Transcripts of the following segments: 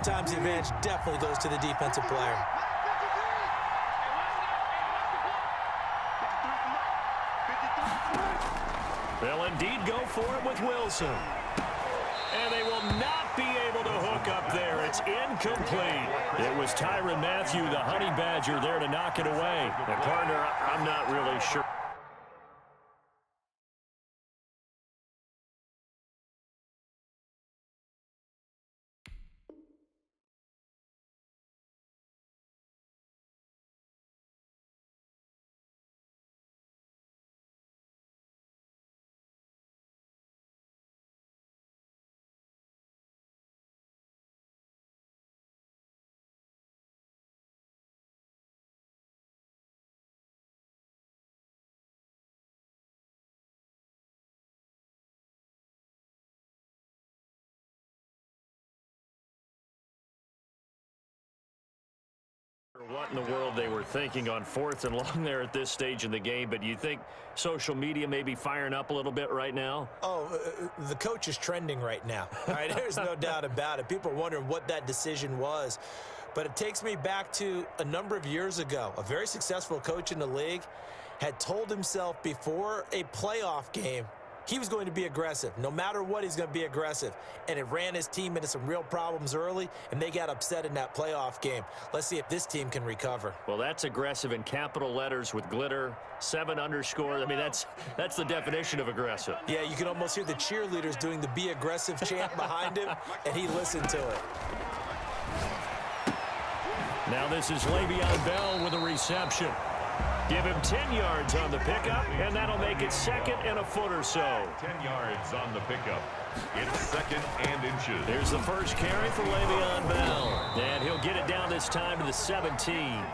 sometimes the advantage definitely goes to the defensive player. They'll indeed go for it with Wilson. And they will not be able to hook up there. It's incomplete. It was Tyrann Mathieu, the Honey Badger, there to knock it away. And partner, I'm not really sure. What in the world they were thinking on 4th and long there at this stage in the game, but you think social media may be firing up a little bit right now? Oh, the coach is trending right now. All right, there's no doubt about it. People are wondering what that decision was. But it takes me back to a number of years ago. A very successful coach in the league had told himself before a playoff game he was going to be aggressive. No matter what, he's going to be aggressive. And it ran his team into some real problems early, and they got upset in that playoff game. Let's see if this team can recover. Well, that's aggressive in capital letters with glitter, 7 underscore. I mean, that's the definition of aggressive. Yeah, you can almost hear the cheerleaders doing the be aggressive chant behind him, and he listened to it. Now this is Le'Veon Bell with a reception. Give him 10 yards on the pickup, and that'll make it 2nd and a foot or so. 10 yards on the pickup. It's 2nd and inches. Here's the first carry for Le'Veon Bell. And he'll get it down this time to the 17.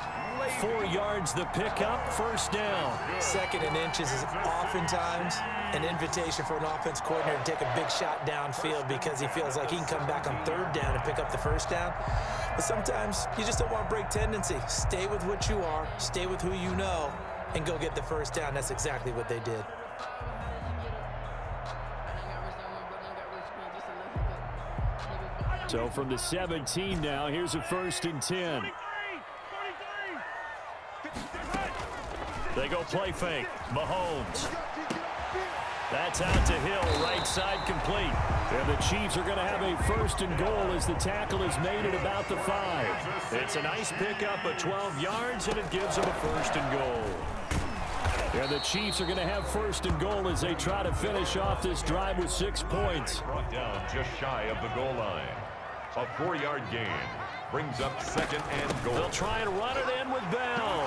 4 yards the pickup, first down. 2nd and inches is oftentimes an invitation for an offense coordinator to take a big shot downfield because he feels like he can come back on 3rd down and pick up the first down. But sometimes you just don't want to break tendency. Stay with what you are, stay with who you know, and go get the first down. That's exactly what they did. So from the 17 now, here's a 1st and 10. They go play fake. Mahomes. That's out to Hill, right side complete. And the Chiefs are going to have a 1st and goal as the tackle is made at about the 5. It's a nice pickup of 12 yards, and it gives them a 1st and goal. And the Chiefs are going to have 1st and goal as they try to finish off this drive with 6 points. Brought down just shy of the goal line. A 4-yard gain brings up 2nd and goal. They'll try and run it in with Bell.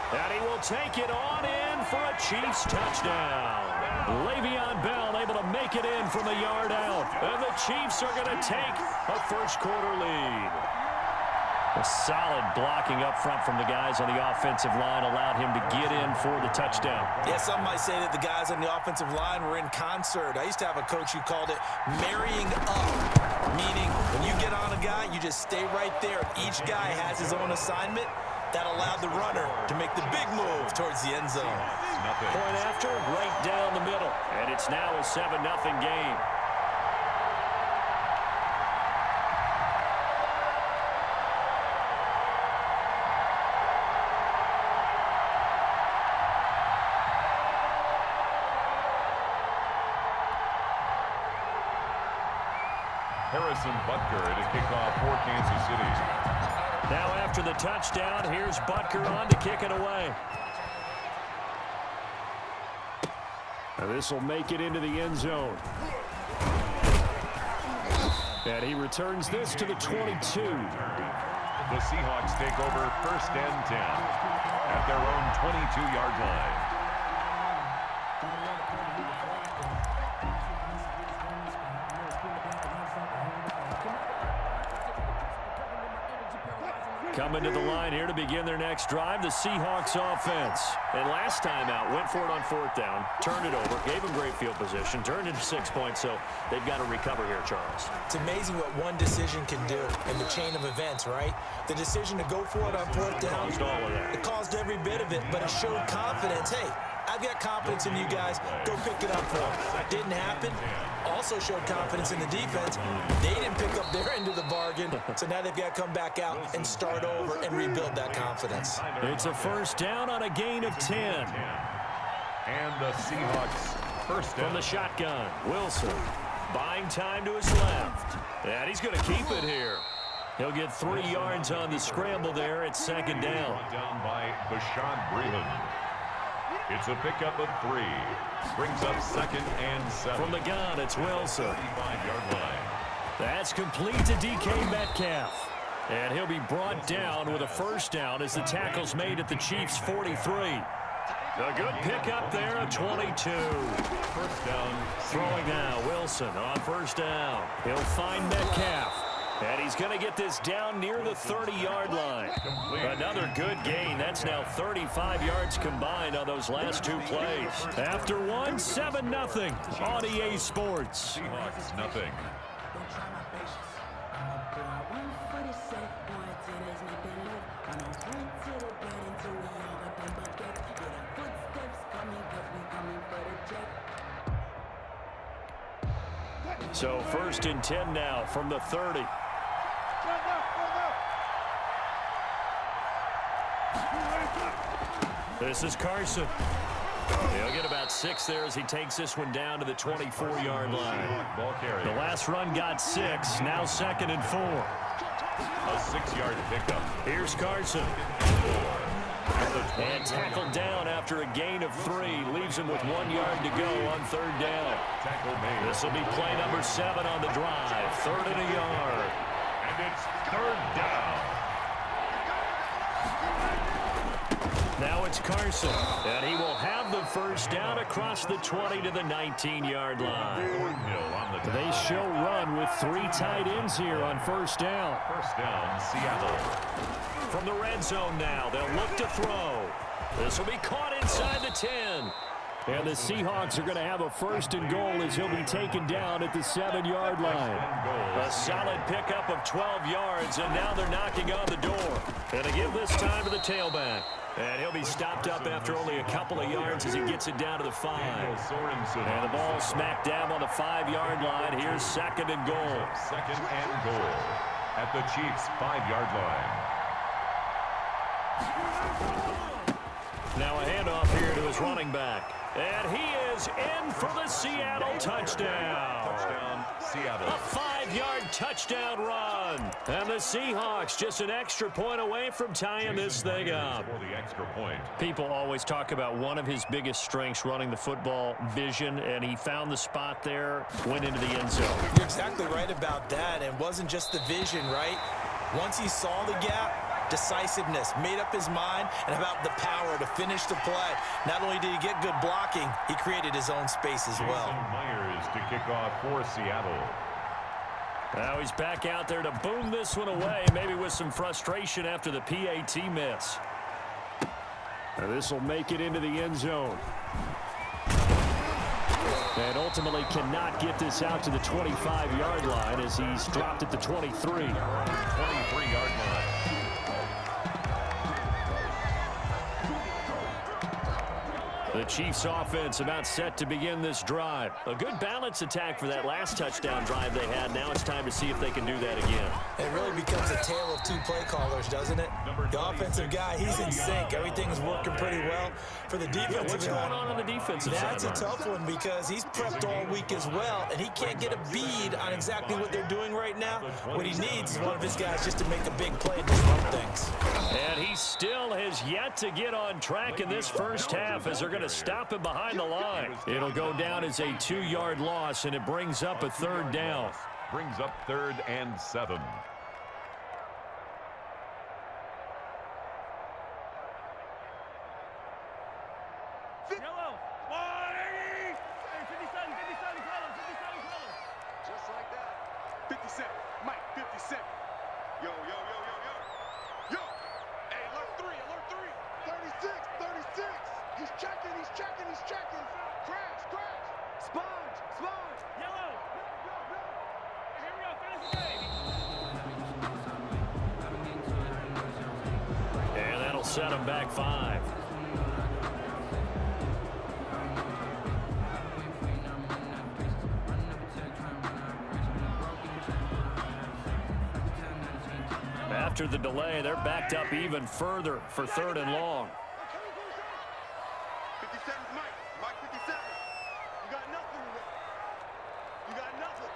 And he will take it on in for a Chiefs touchdown. Le'Veon Bell able to make it in from a yard out. And the Chiefs are going to take a first-quarter lead. A solid blocking up front from the guys on the offensive line allowed him to get in for the touchdown. Yeah, some might say that the guys on the offensive line were in concert. I used to have a coach who called it marrying up, meaning when you get on a guy, you just stay right there. Each guy has his own assignment. That allowed the runner to make the big move towards the end zone. Point after, right down the middle. And it's now a 7-0 game. Harrison Butker to kick off for Kansas City. Now after the touchdown, here's Butker on to kick it away. Now this will make it into the end zone. And he returns this to the 22. The Seahawks take over 1st and 10 at their own 22-yard line. Coming to the line here to begin their next drive, the Seahawks offense. And last time out, went for it on 4th down, turned it over, gave them great field position, turned it to 6 points, so they've got to recover here, Charles. It's amazing what one decision can do in the chain of events, right? The decision to go for it on 4th down, Caused all of that. it caused every bit of it, but it showed confidence. Hey, I've got confidence in you guys. Go pick it up for them. Didn't happen. Also showed confidence in the defense. They didn't pick up their end of the bargain, so now they've got to come back out and start over and rebuild that confidence. It's a first down on a gain of 10. And the Seahawks first down. From the shotgun, Wilson buying time to his left. And he's going to keep it here. He'll get 3 yards on the scramble there at second down. Down by Bashaud Breeland. It's a pickup of 3. Brings up 2nd and 7. From the gun, it's Wilson. 35-yard line. That's complete to DK Metcalf. And he'll be brought down with a first down as the tackle's made at the Chiefs' 43. A good pickup there at 22. First down. Throwing now, Wilson on first down. He'll find Metcalf. And he's going to get this down near the 30-yard line. Another good gain. That's now 35 yards combined on those last 2 plays. After one, 7-0 on EA Sports. Seahawks, nothing. So 1st and 10 now from the 30. This is Carson. He'll get about 6 there as he takes this one down to the 24-yard line. The last run got 6. Now 2nd and 4. A 6-yard pickup. Here's Carson. And tackled down after a gain of 3. Leaves him with 1 yard to go on 3rd down. This will be play number 7 on the drive. 3rd and a yard. And it's 3rd down. Now it's Carson. And he will have the first down across the 20 to the 19-yard line. They show run with 3 tight ends here on first down. First down, Seattle. From the red zone now, they'll look to throw. This will be caught inside the 10. And the Seahawks are going to have a 1st and goal as he'll be taken down at the 7-yard line. A solid pickup of 12 yards, and now they're knocking on the door. And to give this time to the tailback. And he'll be stopped up after only a couple of yards as he gets it down to the 5. And the ball smack dab on the 5-yard line. Here's 2nd and goal. 2nd and goal at the Chiefs' 5-yard line. Now a handoff here to his running back. And he is in for the Seattle touchdown. Touchdown, Seattle. A 5-yard touchdown run. And the Seahawks just an extra point away from tying this thing up. For the extra point. People always talk about one of his biggest strengths running the football, vision, and he found the spot there, went into the end zone. You're exactly right about that. It wasn't just the vision, right? Once he saw the gap, decisiveness, made up his mind, and about the power to finish the play. Not only did he get good blocking, he created his own space as well. Jason Myers to kick off for Seattle. Now he's back out there to boom this one away, maybe with some frustration after the PAT miss. Now this will make it into the end zone. And ultimately cannot get this out to the 25-yard line as he's dropped at the 23. 23-yard line. The Chiefs offense about set to begin this drive. A good balance attack for that last touchdown drive they had. Now it's time to see if they can do that again. It really becomes a tale of 2 play callers, doesn't it? The offensive guy, he's in sync. Everything's working pretty well. For the defensive What's going on the defensive side? That's a tough one because he's prepped all week as well, and he can't get a bead on exactly what they're doing right now. What he needs is one of his guys just to make a big play and disrupt things. And he still has yet to get on track in this first half as they're going to stop him behind the line. It'll go down as a 2-yard loss, and it brings up a 3rd down. Brings up 3rd and 7. Just like that. 57. Mike, 57. Yo, yo, yo, yo, yo. Yo. Hey, alert 3, alert 3. 36, 36. He's checking, he's checking, he's checking. Crash, crash. Sponge, sponge. Yellow. Here we go, finish the game. And that'll set him back 5. After the delay, they're backed up even further for 3rd and long. 57 Mike. Mike 57. You got nothing today. You got nothing.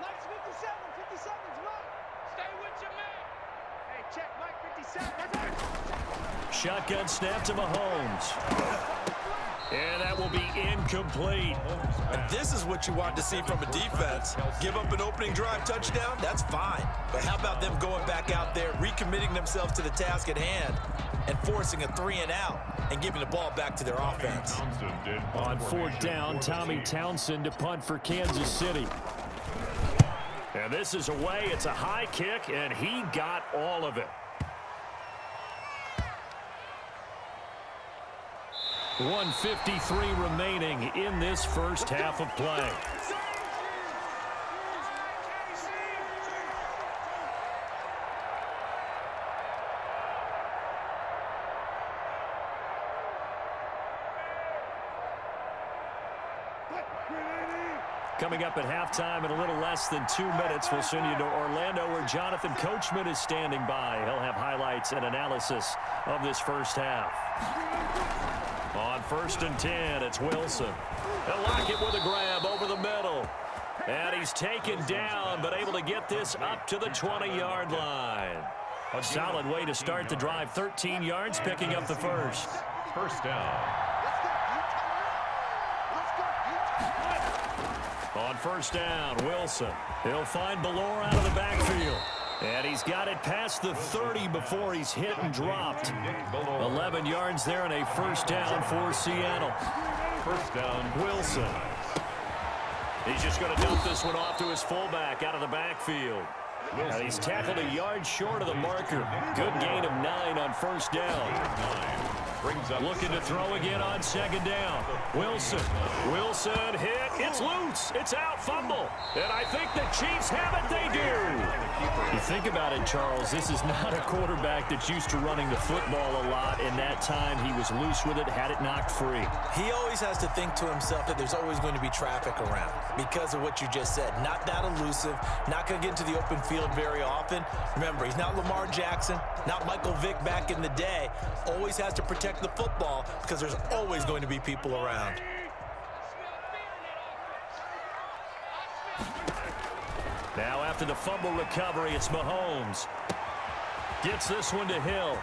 Mike's 57. 57's Mike. Stay with your man. Hey, check Mike 57. Shotgun snap to Mahomes. And that will be incomplete. And this is what you want to see from a defense. Give up an opening drive touchdown, that's fine. But how about them going back out there, recommitting themselves to the task at hand, and forcing a 3-and-out and giving the ball back to their offense. On 4th down, Tommy Townsend to punt for Kansas City. And this is away. It's a high kick, and he got all of it. 1:53 remaining in this first half of play. Coming up at halftime in a little less than 2 minutes, we'll send you to Orlando where Jonathan Coachman is standing by. He'll have highlights and analysis of this first half. On 1st and 10, it's Wilson. He'll lock it with a grab over the middle. And he's taken down, but able to get this up to the 20-yard line. A solid way to start the drive. 13 yards, picking up the first. First down. On 1st down, Wilson. He'll find Ballore out of the backfield. And he's got it past the 30 before he's hit and dropped. 11 yards there and a first down for Seattle. First down, Wilson. He's just going to dump this one off to his fullback out of the backfield. And he's tackled a yard short of the marker. Good gain of 9 on 1st down. Looking to throw again on 2nd down. Wilson hit. It's loose. It's out. Fumble. And I think the Chiefs have it. They do. You think about it, Charles. This is not a quarterback that's used to running the football a lot. In that time, he was loose with it, had it knocked free. He always has to think to himself that there's always going to be traffic around because of what you just said. Not that elusive. Not going to get into the open field very often. Remember, he's not Lamar Jackson, not Michael Vick back in the day. Always has to protect the football because there's always going to be people around. Now after the fumble recovery, it's Mahomes. Gets this one to Hill.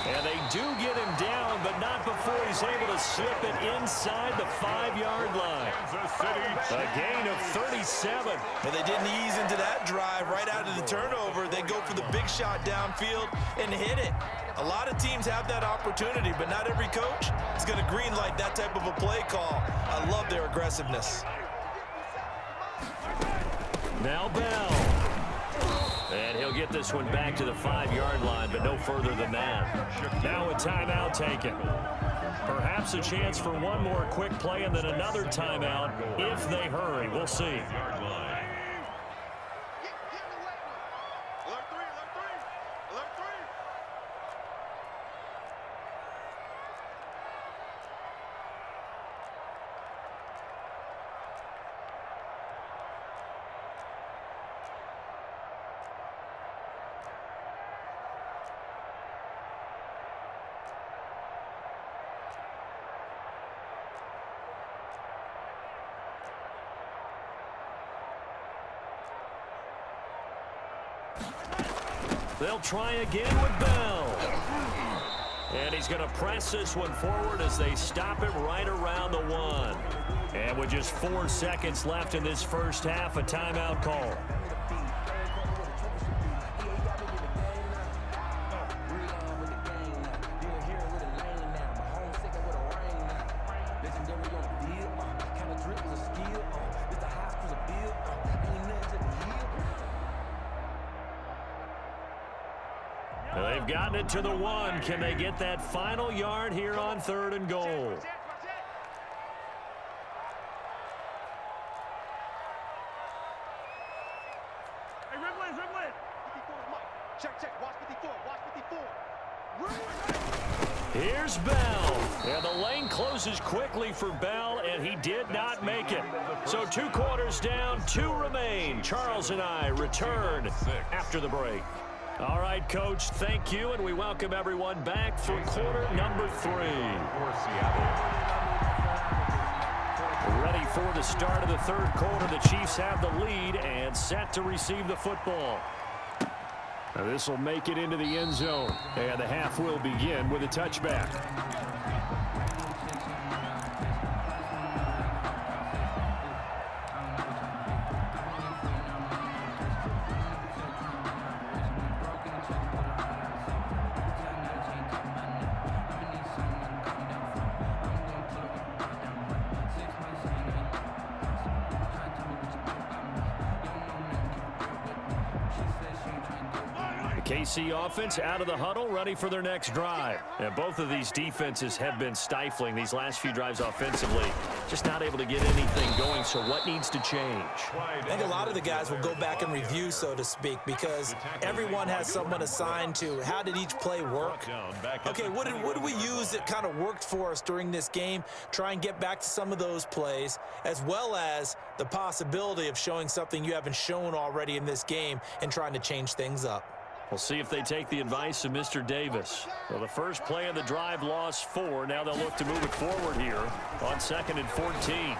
And they do get him down, but not before he's able to slip it inside the 5-yard line. A gain of 37. But they didn't ease into that drive right out of the turnover. They go for the big shot downfield and hit it. A lot of teams have that opportunity, but not every coach is going to greenlight that type of a play call. I love their aggressiveness. Now Bell. And he'll get this one back to the 5-yard line, but no further than that. Now a timeout taken. Perhaps a chance for one more quick play and then another timeout if they hurry. We'll see. They'll try again with Bell. And he's going to press this one forward as they stop him right around the 1. And with just 4 seconds left in this first half, a timeout call. They've gotten it to the 1. Can they get that final yard here on 3rd and goal? Hey, Rimland. 54 is Mike. Check. Watch 54. Watch 54. Here's Bell. And the lane closes quickly for Bell, and he did not make it. So 2 quarters down, 2 remain. Charles and I return after the break. All right, Coach, thank you, and we welcome everyone back for quarter number 3. For Seattle. Ready for the start of the third quarter. The Chiefs have the lead and set to receive the football. Now this will make it into the end zone, and the half will begin with a touchback. KC offense out of the huddle, ready for their next drive. And both of these defenses have been stifling these last few drives offensively. Just not able to get anything going, so what needs to change? I think a lot of the guys will go back and review, so to speak, because everyone has someone assigned to how did each play work. Okay, what did we use that kind of worked for us during this game? Try and get back to some of those plays, as well as the possibility of showing something you haven't shown already in this game and trying to change things up. We'll see if they take the advice of Mr. Davis. Well, the first play of the drive lost 4. Now they'll look to move it forward here on 2nd and 14.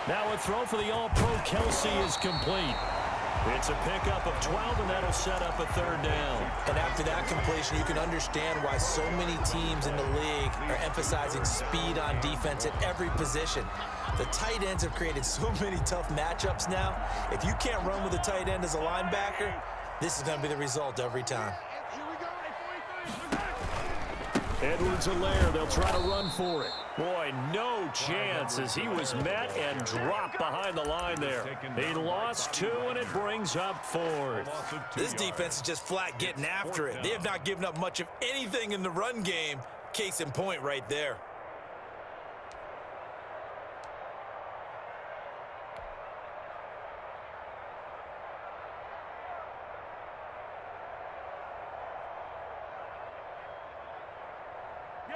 Now a throw for the All-Pro Kelsey is complete. It's a pickup of 12, and that'll set up a third down. And after that completion, you can understand why so many teams in the league are emphasizing speed on defense at every position. The tight ends have created so many tough matchups now. If you can't run with a tight end as a linebacker, this is going to be the result every time. Edwards-Helaire, they'll try to run for it. Boy, no chance as he was met and dropped behind the line there. He lost 2, and it brings up 4th. This defense is just flat getting after it. They have not given up much of anything in the run game. Case in point right there.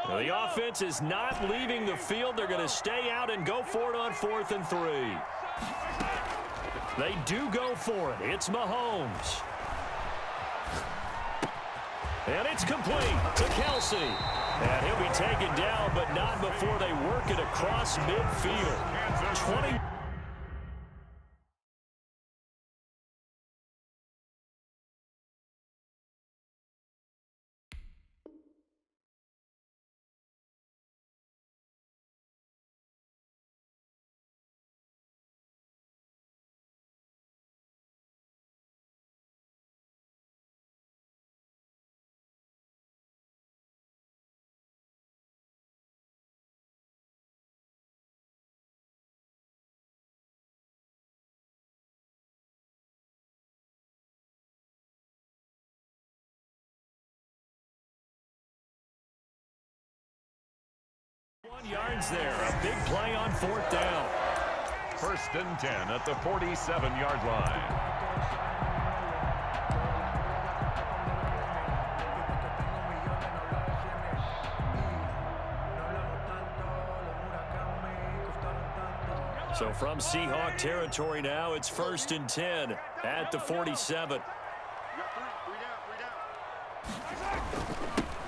Well, the offense is not leaving the field. They're going to stay out and go for it on 4th and 3. They do go for it. It's Mahomes. And it's complete to Kelsey. And he'll be taken down, but not before they work it across midfield. 20. Yards there. A big play on 4th down. 1st and 10 at the 47-yard line. So from Seahawk territory now, it's 1st and 10 at the 47.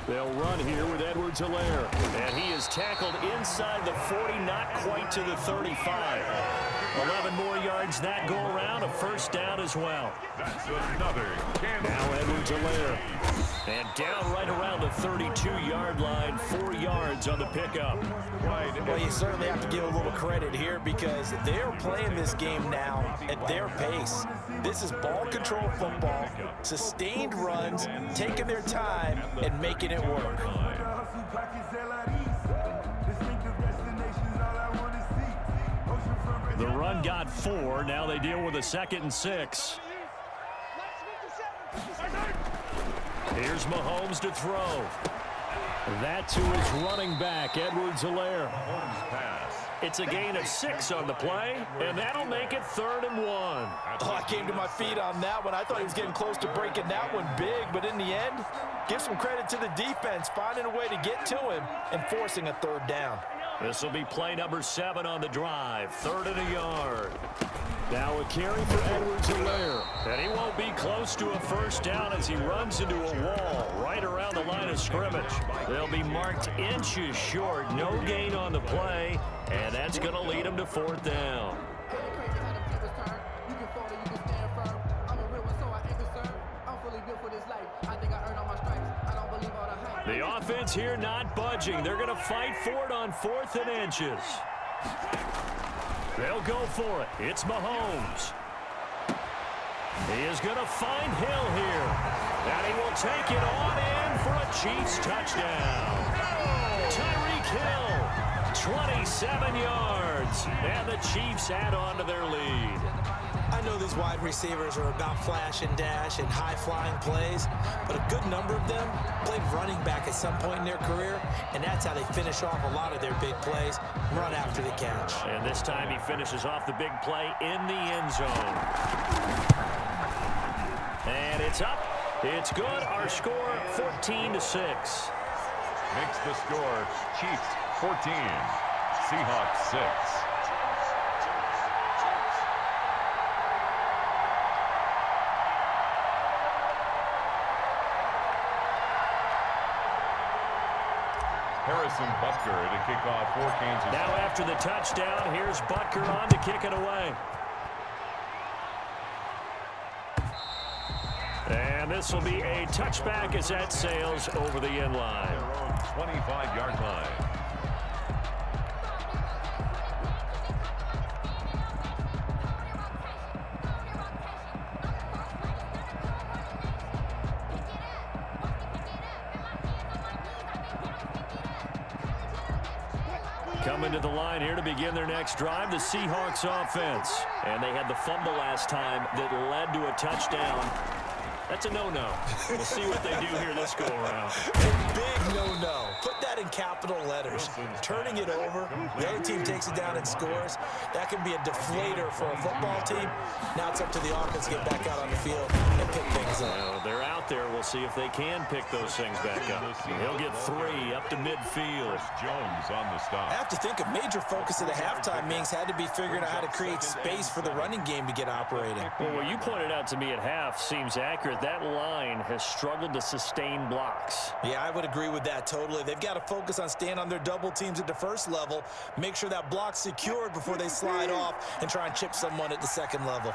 They'll run here with Edwards-Helaire. And he is tackled inside the 40, not quite to the 35. 11 more yards that go around, a 1st down as well. That's another cannon. Now Edwards-Helaire. And down right around the 32-yard line, 4 yards on the pickup. Well, you certainly have to give a little credit here because they're playing this game now at their pace. This is ball control football, sustained runs, taking their time, and making it work. The run got 4. Now they deal with a 2nd and 6. Here's Mahomes to throw. That to his running back, Edwards-Helaire. It's a gain of 6 on the play, and that'll make it 3rd and 1. Oh, I came to my feet on that one. I thought he was getting close to breaking that one big, but in the end, give some credit to the defense, finding a way to get to him and forcing a 3rd down. This will be play number 7 on the drive, 3rd and a yard. Now a carry for Edwards-Helaire. And he won't be close to a first down as he runs into a wall right around the line of scrimmage. They'll be marked inches short. No gain on the play, and that's going to lead them to fourth down. The offense here not budging. They're going to fight for it on 4th and inches. They'll go for it. It's Mahomes. He is going to find Hill here. And he will take it on in for a Chiefs touchdown. Tyreek Hill, 27 yards. And the Chiefs add on to their lead. I know these wide receivers are about flash and dash and high-flying plays, but a good number of them played running back at some point in their career, and that's how they finish off a lot of their big plays, run after the catch. And this time he finishes off the big play in the end zone. And it's up. It's good. Our score, 14-6. Makes the score Chiefs 14, Seahawks 6. Harrison Butker to kick off for Kansas. Now after the touchdown, here's Butker on to kick it away. And this will be a touchback as that sails over the end line. Their own 25-yard line. Coming to the line here to begin their next drive, the Seahawks offense. And they had the fumble last time that led to a touchdown. That's a no-no. We'll see what they do here this go-around. A big no-no. Put that in capital letters. Turning it over, the other team takes it down and scores. That can be a deflator for a football team. Now it's up to the offense to get back out on the field and pick things up. Well, they're out there. We'll see if they can pick those things back up. He'll get 3 up to midfield. Jones on the stop. I have to think a major focus of the halftime meetings had to be figuring out how to create space for the running game to get operating. Well, what you pointed out to me at half seems accurate. That line has struggled to sustain blocks. Yeah, I would agree with that totally. They've got to focus on staying on their double teams at the first level, make sure that block's secured before they slide off and try and chip someone at the second level.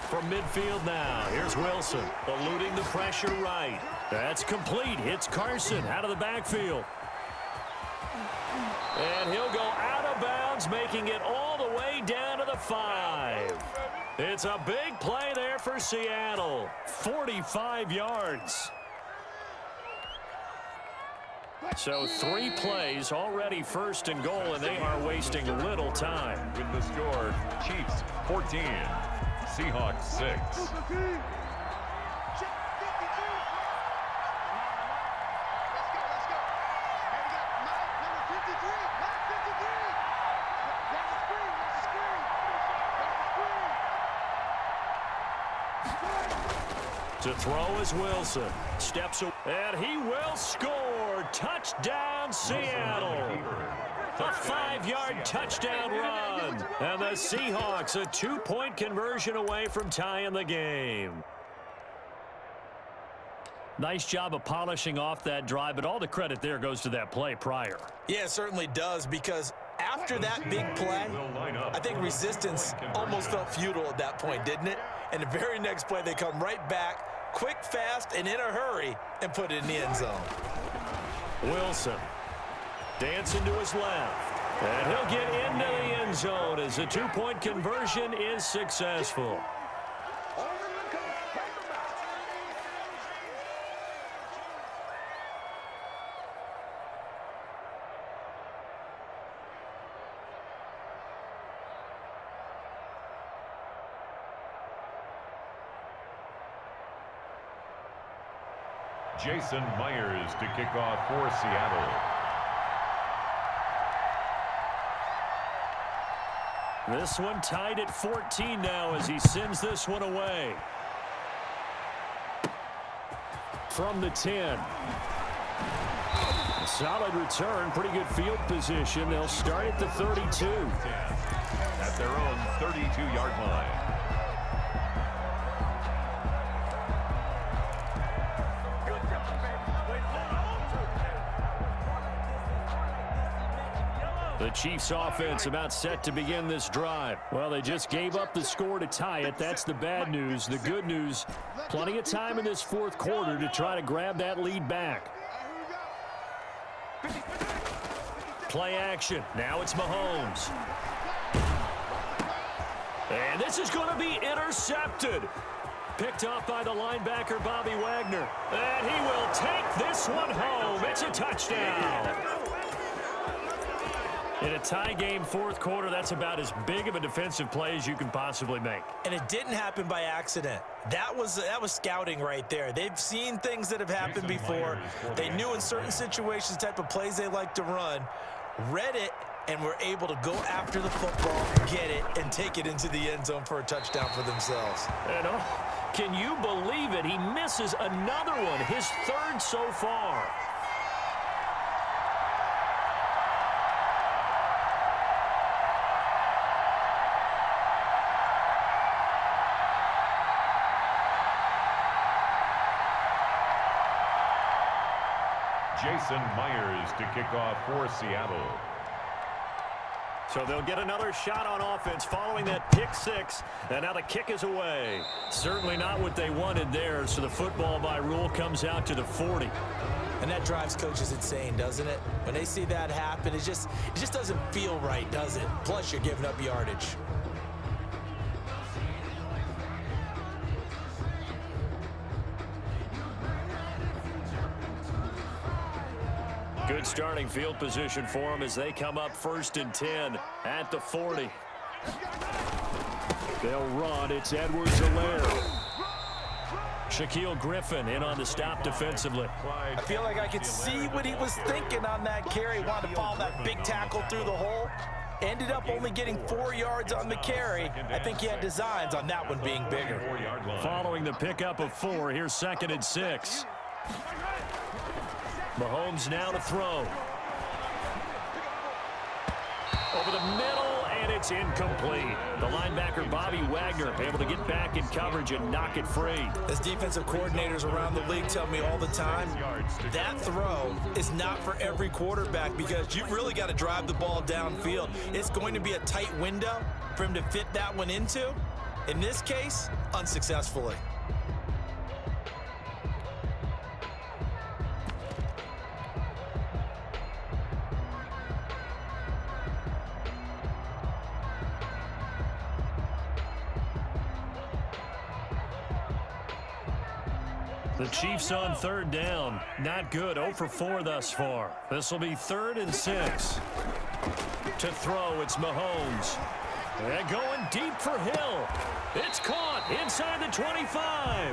From midfield now, here's Wilson, eluding the pressure right. That's complete. Hits Carson out of the backfield. And he'll go out of bounds, making it all the way down to the 5. It's a big play there for Seattle. 45 yards. So 3 plays already first and goal, and they are wasting little time. With the score, Chiefs 14, Seahawks 6. To throw is Wilson. Steps away, and he will score. Touchdown, Seattle. A 5-yard touchdown run. And the Seahawks a 2-point conversion away from tying the game. Nice job of polishing off that drive, but all the credit there goes to that play prior. Yeah, it certainly does, because after that big play, I think resistance almost felt futile at that point, didn't it? And the very next play, they come right back, quick, fast, and in a hurry, and put it in the end zone. Wilson dancing to his left. And he'll get into the end zone as the 2-point conversion is successful. Jason Myers to kick off for Seattle. This one tied at 14 now as he sends this one away. From the 10. Solid return, pretty good field position. They'll start at the 32. At their own 32-yard line. The Chiefs offense about set to begin this drive. Well, they just gave up the score to tie it. That's the bad news. The good news, plenty of time in this fourth quarter to try to grab that lead back. Play action. Now it's Mahomes. And this is going to be intercepted. Picked off by the linebacker, Bobby Wagner. And he will take this one home. It's a touchdown. In a tie game fourth quarter, that's about as big of a defensive play as you can possibly make. And it didn't happen by accident. That was scouting right there. They've seen things that have happened before. They knew in certain situations the type of plays they like to run, read it, and were able to go after the football, get it, and take it into the end zone for a touchdown for themselves. And can you believe it? He misses another one, his third so far. Jason Myers to kick off for Seattle. So they'll get another shot on offense following that pick six, and now the kick is away. Certainly not what they wanted there, so the football by rule comes out to the 40. And that drives coaches insane, doesn't it? When they see that happen, it just doesn't feel right, does it? Plus, you're giving up yardage. Good starting field position for them as they come up 1st and 10 at the 40. They'll run. It's Edwards-Helaire. Shaquille Griffin in on the stop defensively. I feel like I could see what he was thinking on that carry. Wanted to follow that big tackle through the hole. Ended up only getting 4 yards on the carry. I think he had designs on that one being bigger. Following the pickup of 4, here's 2nd and 6. Mahomes now to throw. Over the middle, and it's incomplete. The linebacker, Bobby Wagner, able to get back in coverage and knock it free. As defensive coordinators around the league tell me all the time, that throw is not for every quarterback because you've really got to drive the ball downfield. It's going to be a tight window for him to fit that one into. In this case, unsuccessfully. The Chiefs on 3rd down. Not good. 0 for 4 thus far. This will be 3rd and 6. To throw, it's Mahomes. And going deep for Hill. It's caught inside the 25.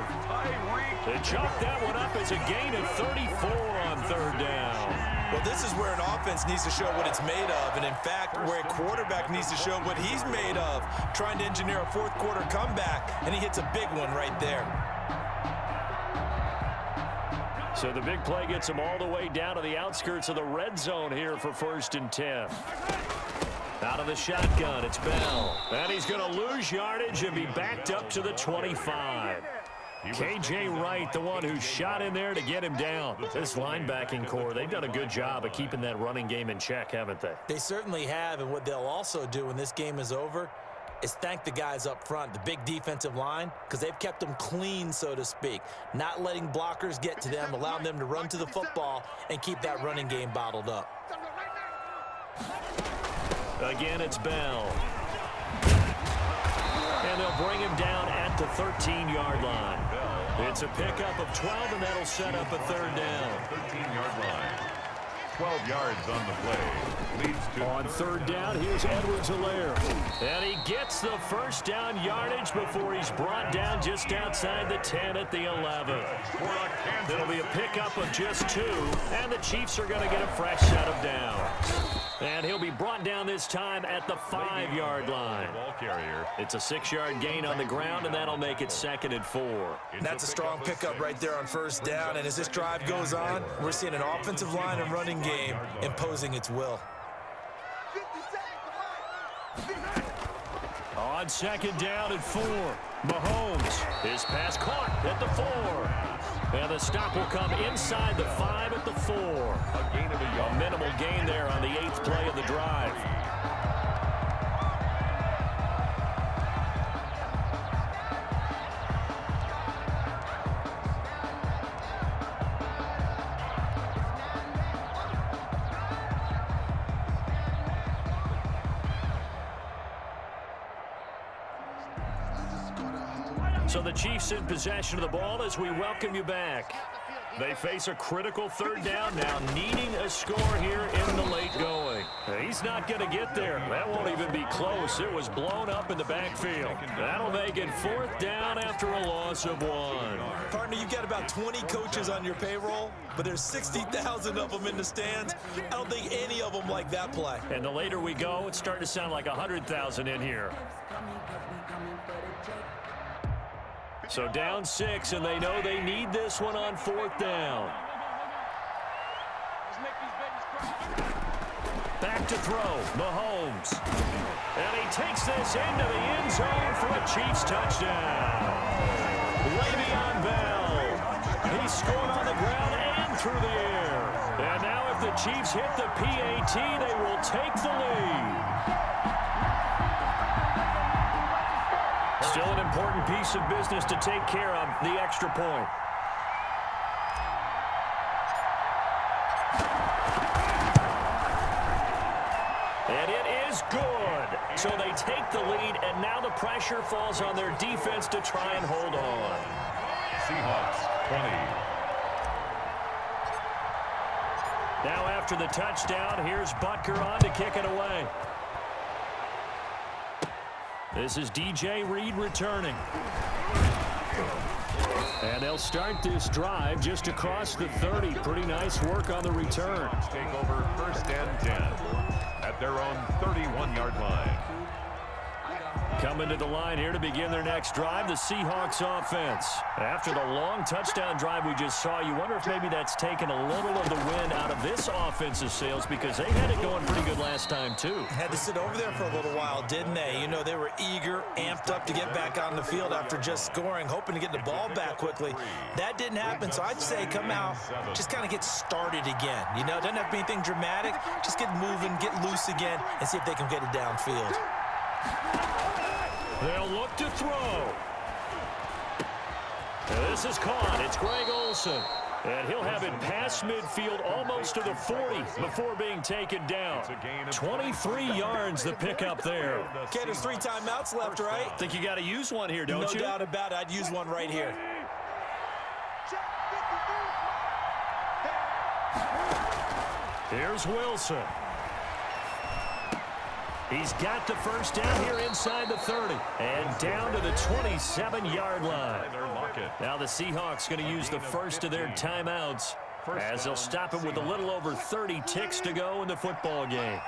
They chalk that one up as a gain of 34 on 3rd down. Well, this is where an offense needs to show what it's made of, and in fact, where a quarterback needs to show what he's made of, trying to engineer a fourth quarter comeback, and he hits a big one right there. So the big play gets him all the way down to the outskirts of the red zone here for 1st and 10. Out of the shotgun, it's Bell. And he's going to lose yardage and be backed up to the 25. K.J. Wright, the one who shot in there to get him down. This linebacking core, they've done a good job of keeping that running game in check, haven't they? They certainly have, and what they'll also do when this game is over is thank the guys up front, the big defensive line, because they've kept them clean, so to speak, not letting blockers get to them, allowing them to run to the football and keep that running game bottled up. Again, it's Bell. And they'll bring him down at the 13-yard line. It's a pickup of 12, and that'll set up a 3rd down. 13-yard line. 12 yards on the play. Leads to on 3rd down, here's Edwards-Helaire. And he gets the 1st down yardage before he's brought down just outside the 10 at the 11. It'll be a pickup of just 2, and the Chiefs are going to get a fresh set of downs. And he'll be brought down this time at the 5-yard line. Ball carrier. It's a 6-yard gain on the ground, and that'll make it 2nd and 4. That's a strong pickup right there on first down. And as this drive goes on, we're seeing an offensive line and running game imposing its will. On 2nd down and 4. Mahomes. His pass caught at the 4. And the stop will come inside the 5 at the 4. A gain of a yard. A minimal gain there on the 8th play of the drive. So the Chiefs in possession of the ball as we welcome you back. They face a critical 3rd down now, needing a score here in the late going. He's not going to get there. That won't even be close. It was blown up in the backfield. That'll make it 4th down after a loss of 1. Partner, you've got about 20 coaches on your payroll, but there's 60,000 of them in the stands. I don't think any of them like that play. And the later we go, it's starting to sound like 100,000 in here. So down 6, and they know they need this one on 4th down. Back to throw, Mahomes. And he takes this into the end zone for a Chiefs touchdown. Le'Veon Bell. He scored on the ground and through the air. And now if the Chiefs hit the PAT, they will take the lead. Still an important piece of business to take care of, the extra point. And it is good. So they take the lead, and now the pressure falls on their defense to try and hold on. Seahawks 20. Now after the touchdown, here's Butker on to kick it away. This is DJ Reed returning. And they'll start this drive just across the 30. Pretty nice work on the return. Take over 1st and 10 at their own 31-yard line. Coming to the line here to begin their next drive, the Seahawks offense. After the long touchdown drive we just saw, you wonder if maybe that's taken a little of the wind out of this offensive sails because they had it going pretty good last time, too. Had to sit over there for a little while, didn't they? You know, they were eager, amped up to get back on the field after just scoring, hoping to get the ball back quickly. That didn't happen, so I'd say come out, just kind of get started again. You know, doesn't have to be anything dramatic. Just get moving, get loose again, and see if they can get it downfield. They'll look to throw. This is caught. It's Greg Olsen. And he'll have it past midfield almost to the 40 before being taken down. 23 yards the pickup there. Okay, there's 3 timeouts left, right? Think you got to use one here, don't you? No doubt about it. I'd use one right here. Here's Wilson. He's got the first down here inside the 30 and down to the 27-yard line. Now the Seahawks going to use the first of their timeouts as they'll stop it with a little over 30 ticks to go in the football game.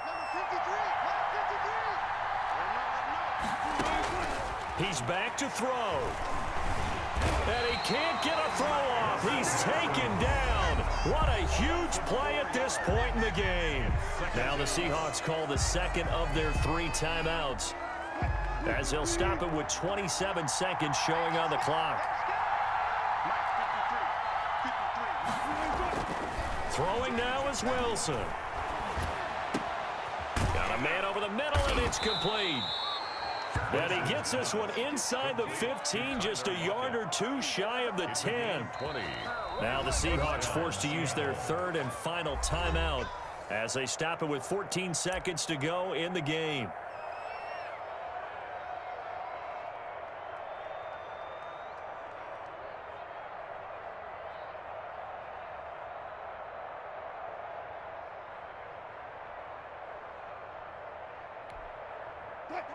He's back to throw. And he can't get a throw off. He's taken down. What a huge play at this point in the game. Now the Seahawks call the second of their 3 timeouts as they'll stop it with 27 seconds showing on the clock. Throwing now is Wilson. Got a man over the middle, and it's complete. And he gets this one inside the 15, just a yard or 2 shy of the 10. Now the Seahawks forced to use their 3rd and final timeout as they stop it with 14 seconds to go in the game.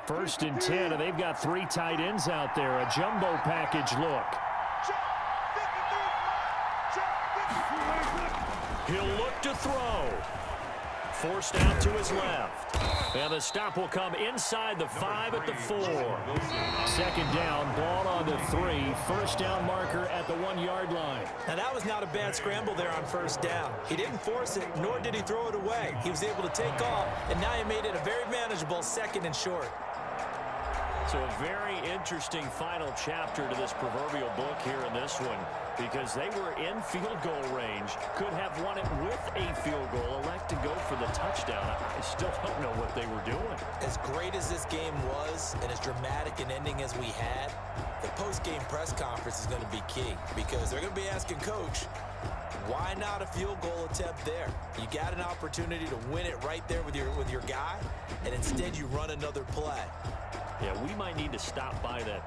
First and 10, and they've got 3 tight ends out there. A jumbo package look. He'll look to throw. forced out to his left. And the stop will come inside the 5 at the 4. Second down, ball on the 3. First down marker at the 1-yard line. Now, that was not a bad scramble there on first down. He didn't force it, nor did he throw it away. He was able to take off, and now he made it a very manageable 2nd and short. So a very interesting final chapter to this proverbial book here in this one, because they were in field goal range, could have won it with a field goal, elect to go for the touchdown. I still don't know what they were doing. As great as this game was and as dramatic an ending as we had, the post-game press conference is going to be key, because they're going to be asking Coach, why not a field goal attempt there? You got an opportunity to win it right there with your guy, and instead you run another play. Yeah, we might need to stop by that